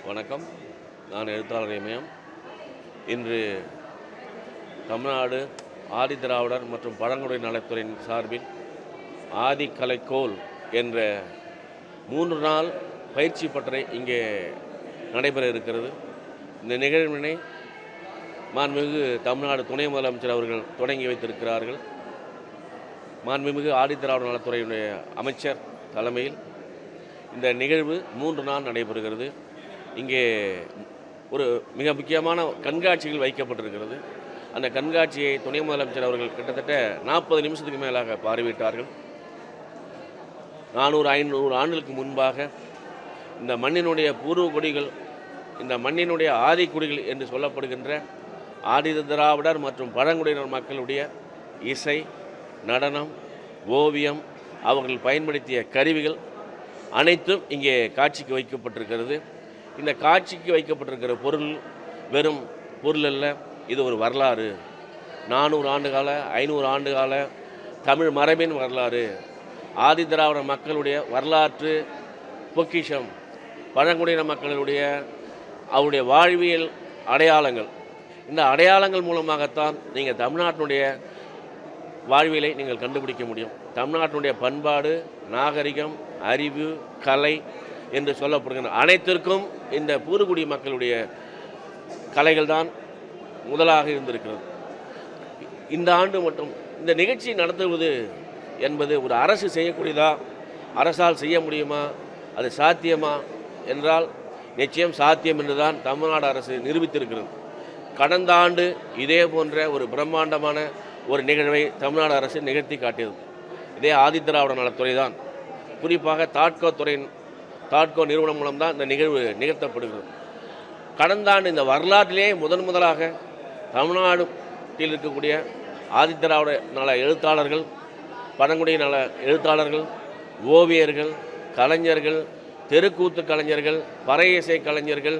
வணக்கம். நான் எழுத்தாளர் இமயம். இன்று தமிழ்நாடு ஆதிதிராவிடர் மற்றும் பழங்குடி நலத்துறையின் சார்பில் ஆதிக்கலைக்கோல் என்ற 3 நாள் பயிற்சி பட்டறை இங்கே நடைபெற இருக்கிறது. இந்த நிகழ்வினை மாண்புமிகு தமிழ்நாடு துணை முதலமைச்சர் அவர்கள் தொடங்கி வைத்திருக்கிறார்கள். மாண்புமிகு ஆதிதிராவிடர் நலத்துறையினுடைய அமைச்சர் தலைமையில் இந்த நிகழ்வு 3 நாள் நடைபெறுகிறது. இங்கே ஒரு மிக முக்கியமான கண்காட்சிகள் வைக்கப்பட்டிருக்கிறது. அந்த கண்காட்சியை துணை முதலமைச்சர் அவர்கள் கிட்டத்தட்ட 40 நிமிஷத்துக்கு மேலாக பார்வையிட்டார்கள். 400-500 ஆண்டுகளுக்கு முன்பாக இந்த மண்ணினுடைய பூர்வ குடிகள், இந்த மண்ணினுடைய ஆதிக்குடிகள் என்று சொல்லப்படுகின்ற ஆதிதிராவிடர் மற்றும் பழங்குடியினர் மக்களுடைய இசை, நடனம், ஓவியம், அவர்கள் பயன்படுத்திய கருவிகள் அனைத்தும் இங்கே காட்சிக்கு வைக்கப்பட்டிருக்கிறது. இந்த காட்சிக்கு வைக்கப்பட்டிருக்கிற பொருள் வெறும் பொருள் அல்ல, இது ஒரு வரலாறு. 400 ஆண்டுகால 500 ஆண்டுகால தமிழ் மரபின் வரலாறு, ஆதிதிராவிட மக்களுடைய வரலாற்று பொக்கிஷம், பழங்குடியின மக்களுடைய அவருடைய வாழ்வியல் அடையாளங்கள். இந்த அடையாளங்கள் மூலமாகத்தான் நீங்கள் தமிழ்நாட்டினுடைய வாழ்வியலை நீங்கள் கண்டுபிடிக்க முடியும். தமிழ்நாட்டினுடைய பண்பாடு, நாகரிகம், அறிவு, கலை என்று சொல்லப்படுகின்ற அனைத்திற்கும் இந்த பூர்வகுடி மக்களுடைய கலைகள் தான் முதலாக இருந்திருக்கிறது. இந்த ஆண்டு மட்டும் இந்த நிகழ்ச்சி நடத்துவது என்பது ஒரு அரசு செய்யக்கூடியதா, அரசால் செய்ய முடியுமா, அது சாத்தியமா என்றால் நிச்சயம் சாத்தியம் என்றுதான் தமிழ்நாடு அரசு நிரூபித்திருக்கிறது. கடந்த ஆண்டு இதே போன்ற ஒரு பிரம்மாண்டமான ஒரு நிகழ்வை தமிழ்நாடு அரசு நிகழ்த்தி காட்டியது. இதே ஆதிதிராவிட நலத்துறை தான். குறிப்பாக தாட்கோ நிறுவனம் மூலம்தான் இந்த நிகழ்வு நிகழ்த்தப்படுகிறது. கடந்த ஆண்டு இந்த வரலாற்றிலே முதலாக தமிழ்நாட்டில் இருக்கக்கூடிய ஆதிதிராவிட நல எழுத்தாளர்கள், பழங்குடி நல எழுத்தாளர்கள், ஓவியர்கள், கலைஞர்கள், தெருக்கூத்து கலைஞர்கள், பறை இசை கலைஞர்கள்,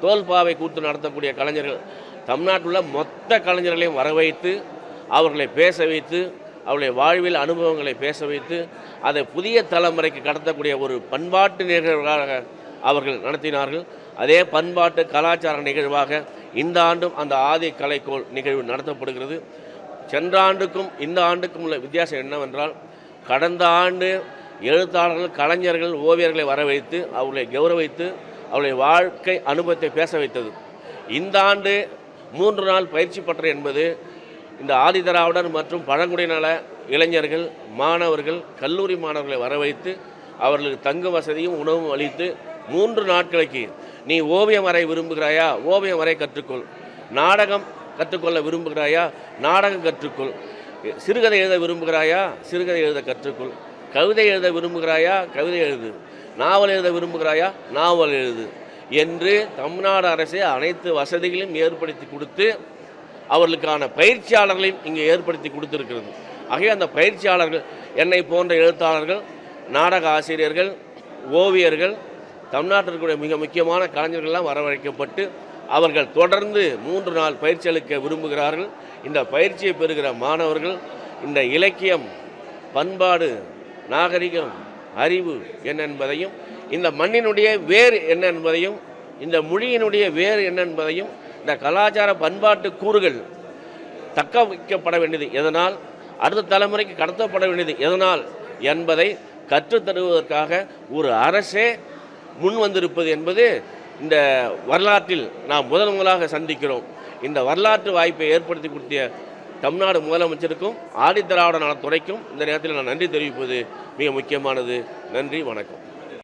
தோல்பாவை கூத்து நடத்தக்கூடிய கலைஞர்கள், தமிழ்நாட்டில் உள்ள மொத்த கலைஞர்களையும் வர வைத்து அவர்களை பேச வைத்து அவருடைய வாழ்வில் அனுபவங்களை பேச வைத்து அதை புதிய தலைமுறைக்கு கடத்தக்கூடிய ஒரு பண்பாட்டு நிகழ்வாக அவர்கள் நடத்தினார்கள். அதே பண்பாட்டு கலாச்சார நிகழ்வாக இந்த ஆண்டும் அந்த ஆதி கலைக்கோள் நிகழ்வு நடத்தப்படுகிறது. சென்ற ஆண்டுக்கும் இந்த ஆண்டுக்கும் உள்ள வித்தியாசம் என்னவென்றால், கடந்த ஆண்டு எழுத்தாளர்கள், கலைஞர்கள், ஓவியர்களை வரவைத்து அவர்களை கௌரவித்து அவருடைய வாழ்க்கை அனுபவத்தை பேச வைத்தது. இந்த ஆண்டு 3 நாள் பயிற்சி பட்டறை என்பது இந்த ஆதிதிராவிடர் மற்றும் பழங்குடியின இளைஞர்கள், மாணவர்கள், கல்லூரி மாணவர்களை வரவைத்து அவர்களுக்கு தங்கு வசதியும் உணவும் அளித்து 3 நாட்களுக்கு நீ ஓவியம் வரை விரும்புகிறாயா, ஓவியம் வரை கற்றுக்கொள், நாடகம் கற்றுக்கொள்ள விரும்புகிறாயா, நாடகம் கற்றுக்கொள், சிறுகதை எழுத விரும்புகிறாயா, சிறுகதை எழுத கற்றுக்கொள், கவிதை எழுத விரும்புகிறாயா, கவிதை எழுது, நாவல் எழுத விரும்புகிறாயா, நாவல் எழுது என்று தமிழ்நாடு அரசு அனைத்து வசதிகளையும் ஏற்படுத்தி கொடுத்து அவர்களுக்கான பயிற்சியாளர்களையும் இங்கே ஏற்படுத்தி கொடுத்திருக்கிறது. ஆகவே அந்த பயிற்சியாளர்கள் என்னை போன்ற எழுத்தாளர்கள், நாடக ஆசிரியர்கள், ஓவியர்கள், தமிழ்நாட்டிற்குரிய மிக முக்கியமான கலைஞர்கள்லாம் வரவழைக்கப்பட்டு அவர்கள் தொடர்ந்து 3 நாள் பயிற்சி அளிக்க விரும்புகிறார்கள். இந்த பயிற்சியை பெறுகிற மாணவர்கள் இந்த இலக்கியம், பண்பாடு, நாகரிகம், அறிவு என்ன என்பதையும், இந்த மண்ணினுடைய வேர் என்ன என்பதையும், இந்த மொழியினுடைய வேர் என்ன என்பதையும், இந்த கலாச்சார பண்பாட்டு கூறுகள் தக்க வைக்கப்பட வேண்டியது எதனால், அடுத்த தலைமுறைக்கு கடத்தப்பட வேண்டியது எதனால் என்பதை கற்றுத்தருவதற்காக ஒரு அரசே முன் வந்திருப்பது என்பது இந்த வரலாற்றில் நாம் முதலாக சந்திக்கிறோம். இந்த வரலாற்று வாய்ப்பை ஏற்படுத்தி கொடுத்த தமிழ்நாடு முதலமைச்சருக்கும் ஆதிதிராவிட நலத்துறைக்கும் இந்த நேரத்தில் நான் நன்றி தெரிவிப்பது மிக முக்கியமானது. நன்றி, வணக்கம்.